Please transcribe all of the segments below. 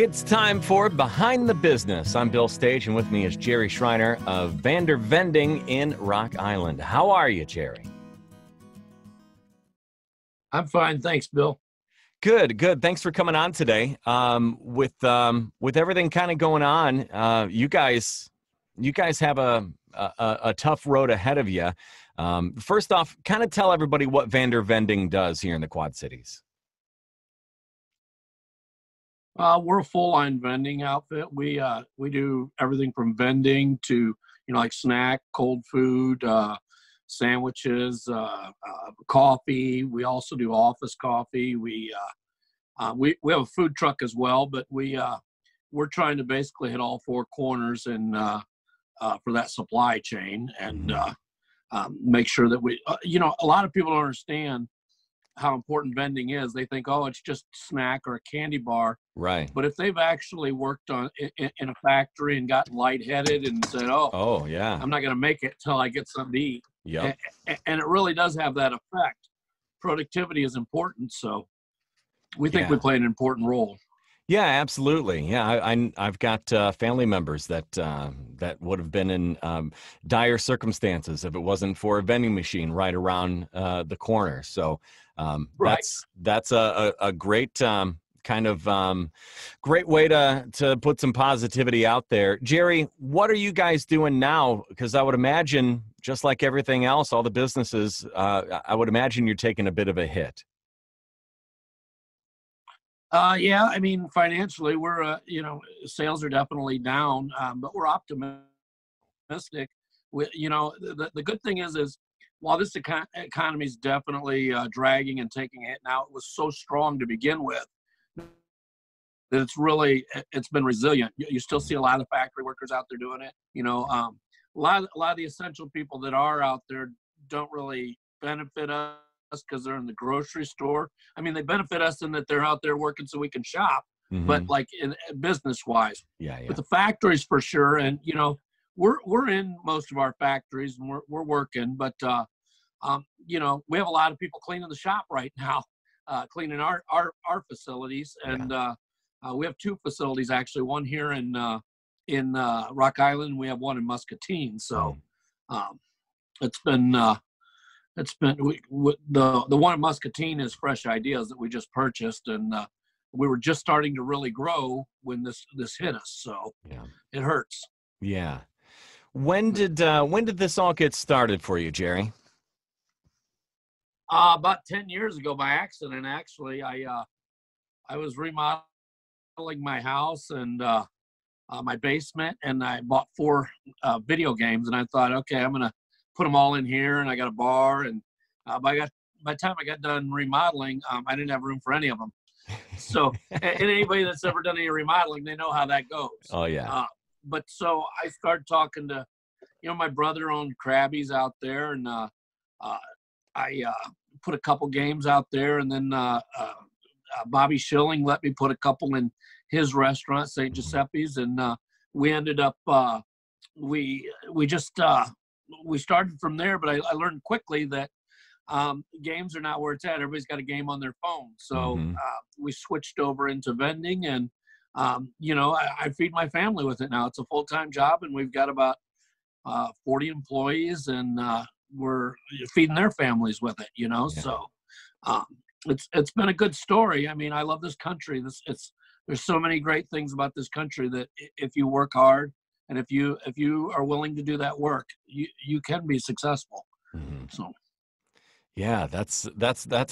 It's time for Behind the Business. I'm Bill Stage, and with me is Jerry Schreiner of Vander Vending in Rock Island. How are you, Jerry? I'm fine, thanks, Bill. Good, good. Thanks for coming on today. With everything kind of going on, you guys have a tough road ahead of you. First off, kind of tell everybody what Vander Vending does here in the Quad Cities. We're a full-line vending outfit. We do everything from vending to like snack, cold food, sandwiches, coffee. We also do office coffee. We have a food truck as well, but we're trying to basically hit all four corners and for that supply chain and make sure that a lot of people don't understand how important vending is. They think, oh, it's just a snack or a candy bar. Right. But if they've actually worked in a factory and gotten lightheaded and said, oh yeah, I'm not going to make it till I get something to eat. Yep. And it really does have that effect. Productivity is important. So we think we play an important role. Yeah, absolutely. Yeah, I've got family members that would have been in dire circumstances if it wasn't for a vending machine right around the corner. So that's a great great way to put some positivity out there. Jerry, what are you guys doing now? Because I would imagine, just like everything else, all the businesses, I would imagine you're taking a bit of a hit. Yeah, I mean, financially, we're, sales are definitely down, but we're optimistic. The good thing is while this economy is definitely dragging and taking a hit now, it was so strong to begin with that it's been resilient. You still see a lot of factory workers out there doing it. A lot of the essential people that are out there don't really benefit us because they're in the grocery store. I mean, they benefit us in that they're out there working so we can shop, but like in business wise. Yeah. But the factories for sure. And, we're in most of our factories and we're working, but, we have a lot of people cleaning the shop right now, cleaning our facilities. And we have two facilities, actually, one here in Rock Island. We have one in Muscatine. So it's been the one in Muscatine is Fresh Ideas that we just purchased, and we were just starting to really grow when this hit us. So it hurts. Yeah. When did this all get started for you, Jerry? About 10 years ago, by accident. Actually, I was remodeling my house and my basement, and I bought 4 video games, and I thought, okay, I'm gonna put them all in here, and I got a bar, and by the time I got done remodeling, I didn't have room for any of them. So, and anybody that's ever done any remodeling, they know how that goes. Oh yeah. But so I started talking to, my brother owned Krabby's out there, and I put a couple games out there, and then Bobby Schilling let me put a couple in his restaurant, Saint Giuseppe's, and we ended up we started from there. But I learned quickly that games are not where it's at. Everybody's got a game on their phone, so we switched over into vending, and I feed my family with it now. It's a full-time job, and we've got about 40 employees, and we're feeding their families with it. So it's been a good story. I mean, I love this country. There's so many great things about this country that if you work hard and if you are willing to do that work, you can be successful. So. Yeah, that's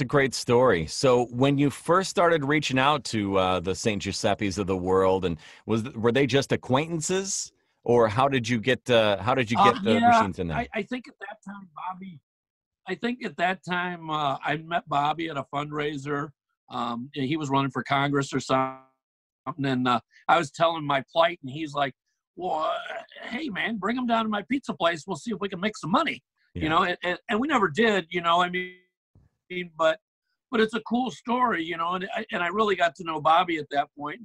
a great story. So when you first started reaching out to the Saint Giuseppe's of the world, and were they just acquaintances, or how did you get the machines in there? I think at that time, Bobby. I think at that time I met Bobby at a fundraiser. He was running for Congress or something, and I was telling him my plight, and he's like, "Well, hey man, bring him down to my pizza place. We'll see if we can make some money." And we never did, I mean, but it's a cool story, and I really got to know Bobby at that point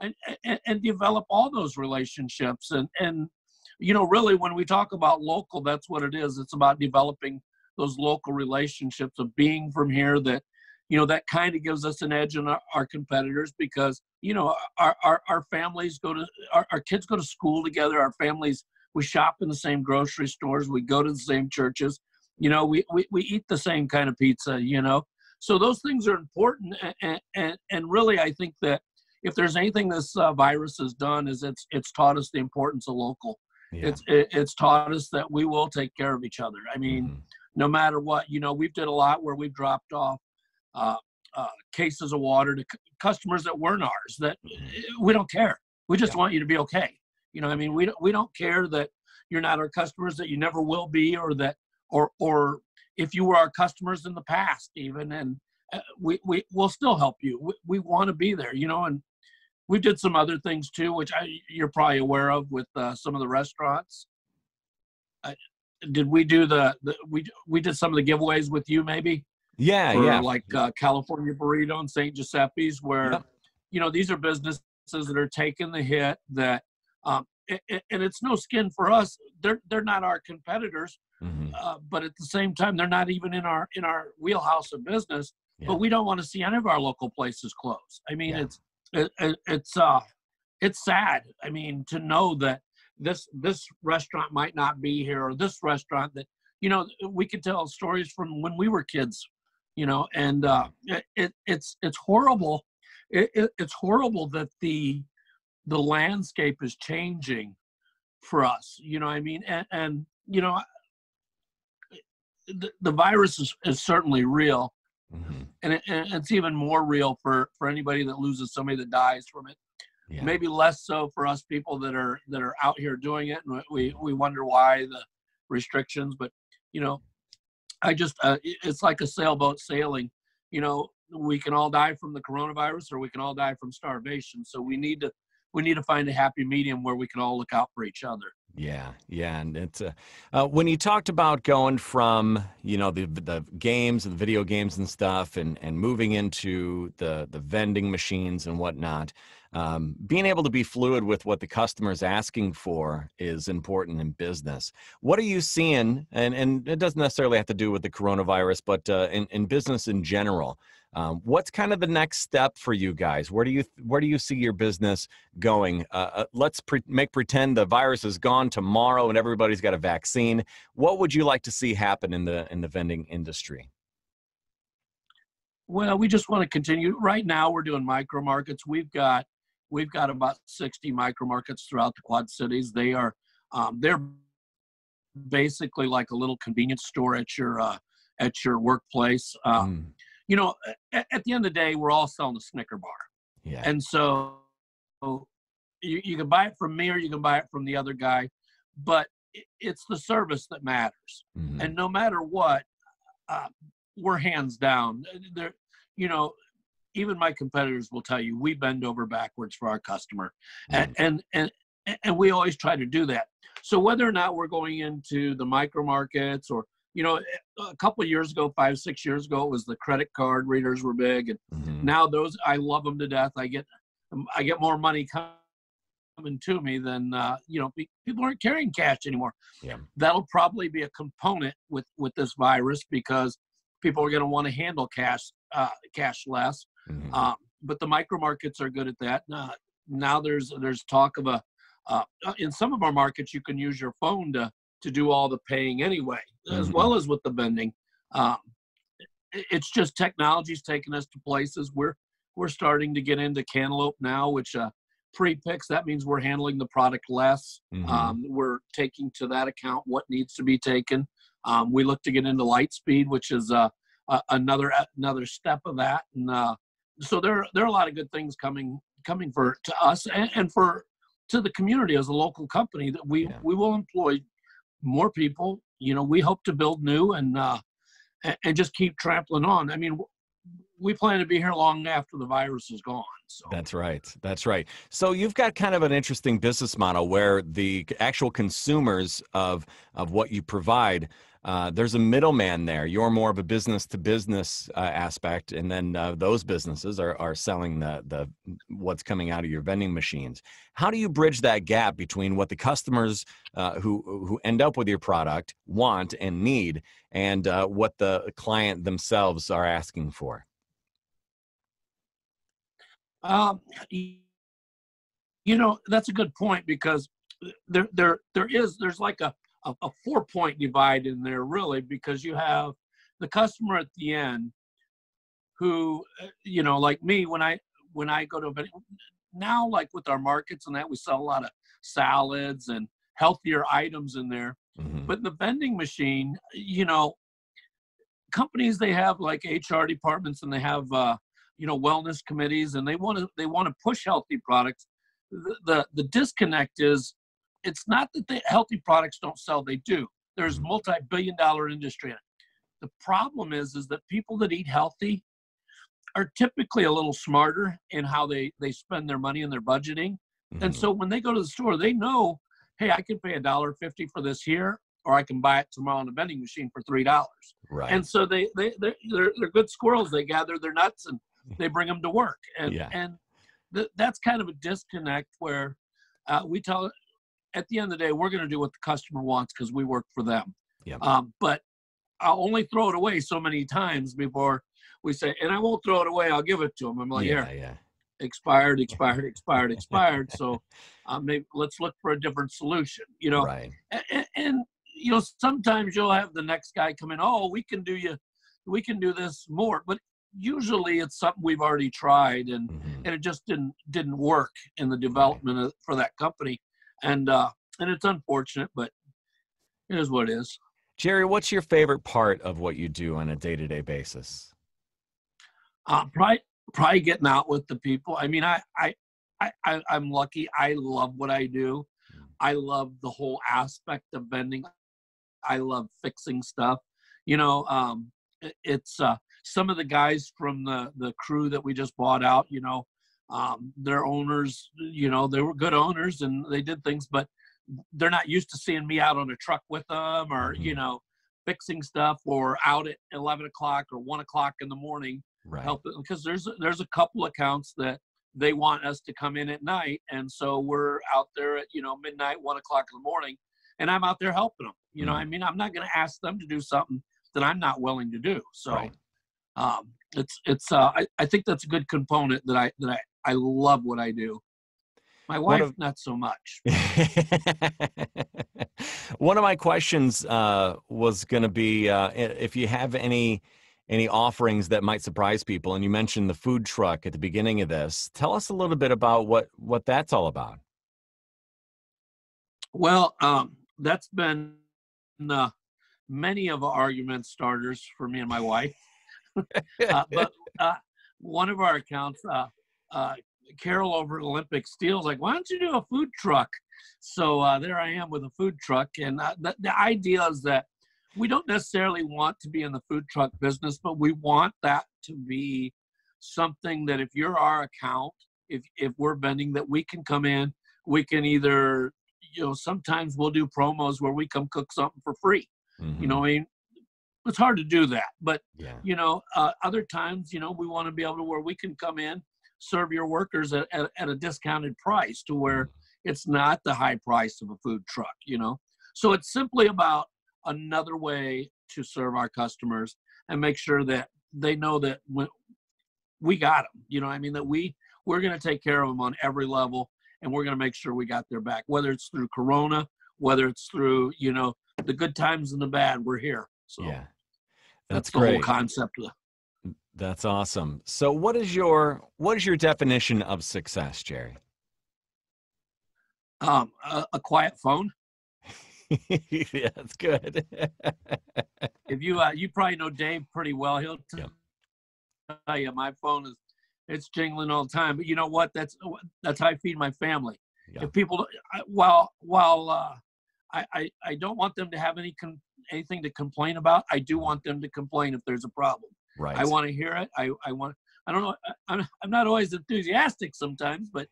and develop all those relationships. And really when we talk about local, that's what it is. It's about developing those local relationships of being from here that, that kind of gives us an edge on our competitors because, our families our kids go to school together. Our families, we shop in the same grocery stores. We go to the same churches. We eat the same kind of pizza, So those things are important. And really, I think that if there's anything this virus has done is it's taught us the importance of local. Yeah. It's taught us that we will take care of each other. I mean, no matter what, we've did a lot where we've dropped off cases of water to customers that weren't ours, that we don't care. We just want you to be okay. We don't care that you're not our customers, that you never will be, or that, or if you were our customers in the past even, and we'll still help you. We want to be there, and we did some other things too, which you're probably aware of with some of the restaurants. Did we do we did some of the giveaways with you maybe? Yeah. Like California Burrito and Saint Giuseppe's, where, these are businesses that are taking the hit that, and it's no skin for us. They're not our competitors, but at the same time, they're not even in our wheelhouse of business. Yeah. But we don't want to see any of our local places close. I mean, it's sad. I mean, to know that this restaurant might not be here, or this restaurant that, we could tell stories from when we were kids, and it's horrible. It's horrible that the landscape is changing for us. And the virus is certainly real, and it's even more real for anybody that loses somebody that dies from it. Yeah. Maybe less so for us people that are out here doing it, and we wonder why the restrictions. But I just it's like a sailboat sailing. We can all die from the coronavirus, or we can all die from starvation. So we need to find a happy medium where we can all look out for each other. Yeah, and it's when you talked about going from the games and the video games and stuff, and moving into the vending machines and whatnot, being able to be fluid with what the customer is asking for is important in business. What are you seeing? And it doesn't necessarily have to do with the coronavirus, but in business in general. What's kind of the next step for you guys? Where do you see your business going? Let's pretend the virus is gone tomorrow and everybody's got a vaccine. What would you like to see happen in the vending industry? Well, we just want to continue. Right now, we're doing micro markets. We've got about 60 micro markets throughout the Quad Cities. They're basically like a little convenience store at your workplace. At the end of the day, we're all selling a Snicker bar. Yeah. And so you can buy it from me, or you can buy it from the other guy, but it's the service that matters. And no matter what, we're hands down. Even my competitors will tell you, we bend over backwards for our customer. And we always try to do that. So whether or not we're going into the micro markets, or a couple of years ago, 5-6 years ago, it was the credit card readers were big, and now those, I love them to death. I get more money coming to me than people aren't carrying cash anymore. Yeah, that'll probably be a component with this virus, because people are going to want to handle cash less. But the micro markets are good at that. Now there's talk of in some of our markets, you can use your phone to do all the paying anyway, as well as with the vending. It's just technology's taking us to places. We're starting to get into Cantaloupe now, which pre-picks. That means we're handling the product less. We're taking to that account what needs to be taken. We look to get into Lightspeed, which is another step of that. And so there are a lot of good things coming to us and to the community as a local company, that we will employ more people. We hope to build new and just keep trampling on. I mean, we plan to be here long after the virus is gone. So. That's right. So you've got kind of an interesting business model where the actual consumers of what you provide, there's a middleman there. You're more of a business to business aspect, and then those businesses are selling the what's coming out of your vending machines. How do you bridge that gap between what the customers who end up with your product want and need, and what the client themselves are asking for? Um, that's a good point, because there's like a 4-point divide in there, really, because you have the customer at the end who, like me, when I go to a, now, like with our markets and that, we sell a lot of salads and healthier items in there. Mm-hmm. But the vending machine, companies, they have like HR departments, and they have wellness committees, and they want to push healthy products. The disconnect is, it's not that the healthy products don't sell, they do. There's multi-billion-dollar industry in it. The problem is that people that eat healthy are typically a little smarter in how they spend their money and their budgeting. Mm-hmm. And so when they go to the store, they know, hey, I can pay $1.50 for this here, or I can buy it tomorrow on a vending machine for $3. Right. And so they're good squirrels. They gather their nuts and they bring them to work. And that's kind of a disconnect where we tell, at the end of the day, we're going to do what the customer wants because we work for them. Yep. But I'll only throw it away so many times before we say, and I won't throw it away, I'll give it to them. I'm like, here, expired. So maybe let's look for a different solution, Right. And sometimes you'll have the next guy come in, oh, we can do this more, but usually it's something we've already tried, and it just didn't work in the development for that company. And it's unfortunate, but it is what it is. Jerry, what's your favorite part of what you do on a day-to-day basis? Probably getting out with the people. I mean, I'm lucky. I love what I do. I love the whole aspect of vending. I love fixing stuff. It's some of the guys from the crew that we just bought out, their owners, they were good owners and they did things, but they're not used to seeing me out on a truck with them, or, fixing stuff, or out at 11 o'clock or 1 o'clock in the morning. Right. Help it, because there's a couple accounts that they want us to come in at night, and so we're out there at midnight, 1 o'clock in the morning, and I'm out there helping them. I mean, I'm not going to ask them to do something that I'm not willing to do. So right. I think that's a good component that I love what I do. My wife, not so much. One of my questions was going to be if you have any offerings that might surprise people, and you mentioned the food truck at the beginning of this. Tell us a little bit about what that's all about. Well, that's been many of our argument starters for me and my wife. But one of our accounts, Carol over at Olympic Steel's like, why don't you do a food truck? So there I am with a food truck. And the idea is that we don't necessarily want to be in the food truck business, but we want that to be something that if you're our account, if we're vending, that we can come in, we can either, sometimes we'll do promos where we come cook something for free. I mean, it's hard to do that, but other times, we want to be able to where we can come in, serve your workers at a discounted price, to where it's not the high price of a food truck, So it's simply about another way to serve our customers and make sure that they know that we got them, I mean, that we're going to take care of them on every level, and we're going to make sure we got their back, whether it's through Corona, whether it's through, the good times and the bad, we're here. So yeah, that's great. The whole concept of That's awesome. So what is your definition of success, Jerry? A quiet phone. Yeah, that's good. If you probably know Dave pretty well, he'll tell you my phone it's jingling all the time. But you know what? That's how I feed my family. Yeah. If people, while I don't want them to have anything to complain about, I do want them to complain if there's a problem. Right. I want to hear it. I don't know. I'm not always enthusiastic sometimes, but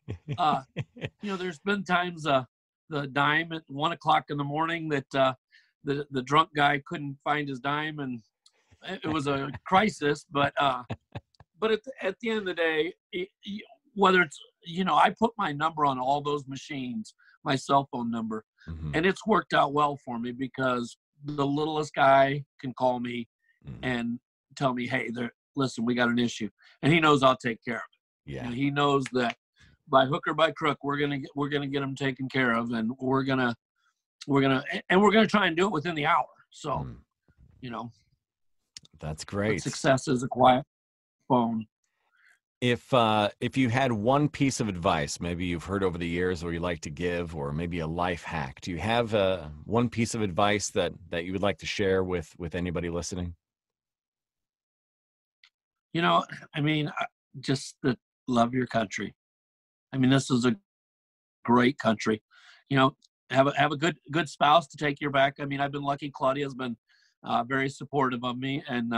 there's been times the dime at 1 o'clock in the morning that the drunk guy couldn't find his dime, and it was a crisis. But at the end of the day, whether it's I put my number on all those machines, my cell phone number, and it's worked out well for me, because the littlest guy can call me and tell me, hey, listen, we got an issue, and he knows I'll take care of Yeah. And he knows that by hook or by crook, we're gonna get them taken care of, and we're gonna try and do it within the hour. So, That's great. Success is a quiet phone. If you had one piece of advice, maybe you've heard over the years or you like to give, or maybe a life hack, do you have one piece of advice that you would like to share with anybody listening? Just that love your country. This is a great country. Have a good spouse to take your back. I've been lucky. Claudia's been very supportive of me, and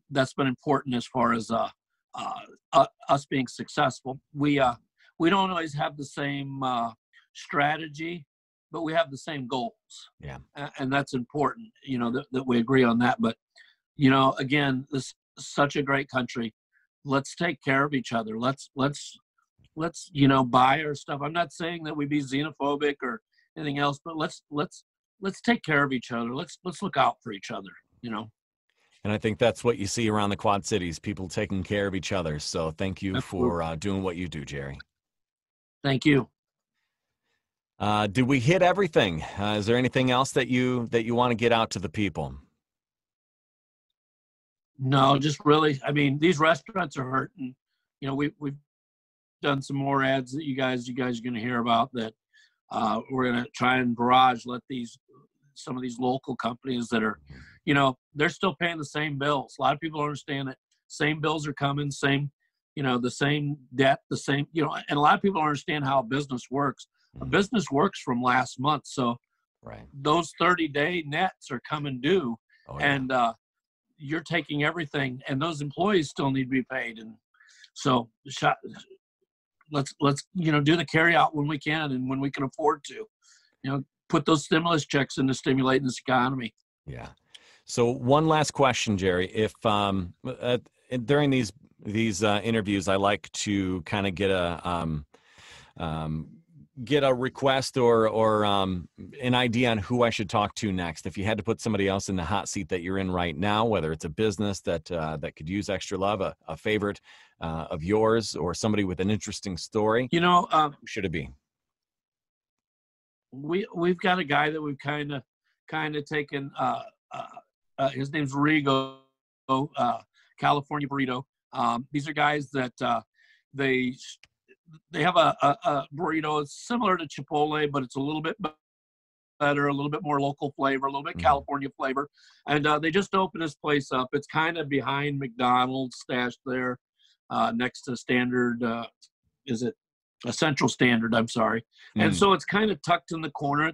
that's been important as far as us being successful. We don't always have the same strategy, but we have the same goals. Yeah, and that's important. That we agree on that. But again, this is such a great country. Let's take care of each other. Let's buy our stuff. I'm not saying that we be xenophobic or anything else, but let's take care of each other. Let's look out for each other. And I think that's what you see around the Quad Cities, people taking care of each other. So thank you for doing what you do, Jerry. Thank you. Did we hit everything? Is there anything else that you want to get out to the people? No, just really, these restaurants are hurting. We've done some more ads that you guys are going to hear about that we're going to try and barrage some of these local companies that are, they're still paying the same bills. A lot of people don't understand that same bills are coming, same, the same debt, the same, and a lot of people don't understand how a business works. A business works from last month. So right, those 30-day nets are coming due. Oh, yeah. And you're taking everything, and those employees still need to be paid. And so let's do the carry out when we can and when we can afford to, put those stimulus checks into stimulating this economy. Yeah. So one last question, Jerry. If during these interviews, I like to kind of get a request or an idea on who I should talk to next. If you had to put somebody else in the hot seat that you're in right now, whether it's a business that could use extra love, a favorite of yours, or somebody with an interesting story, who should it be? We've got a guy that we've kind of taken. His name's Rigo, California Burrito. These are guys that they have a burrito. It's similar to Chipotle, but it's a little bit better, a little bit more local flavor, a little bit California flavor. And they just opened this place up. It's kind of behind McDonald's, stashed there next to Standard. Is it a Central Standard? I'm sorry. And so it's kind of tucked in the corner.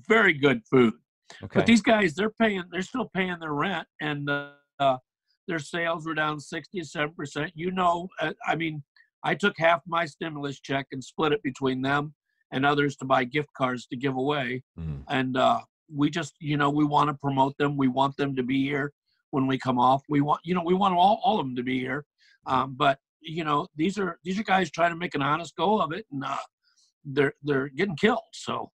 Very good food. Okay. But these guys, they're still paying their rent, and their sales were down 67%. I took half my stimulus check and split it between them and others to buy gift cards to give away. And we just, we want to promote them. We want them to be here when we come off. We want all of them to be here. But these are guys trying to make an honest go of it, and they're getting killed. So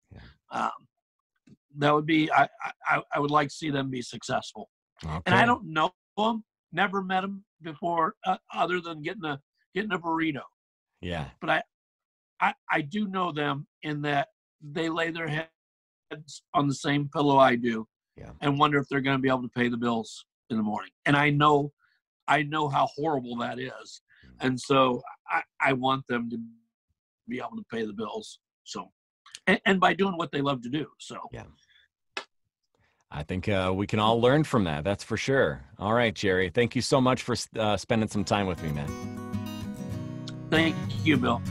that would be, I would like to see them be successful. Okay. And I don't know them, never met them before, other than getting a burrito. Yeah. But I do know them in that they lay their heads on the same pillow I do, and wonder if they're going to be able to pay the bills in the morning. And I know how horrible that is. And so I want them to be able to pay the bills. So, and by doing what they love to do. So, yeah. I think we can all learn from that. That's for sure. All right, Jerry. Thank you so much for spending some time with me, man. Thank you, Bill.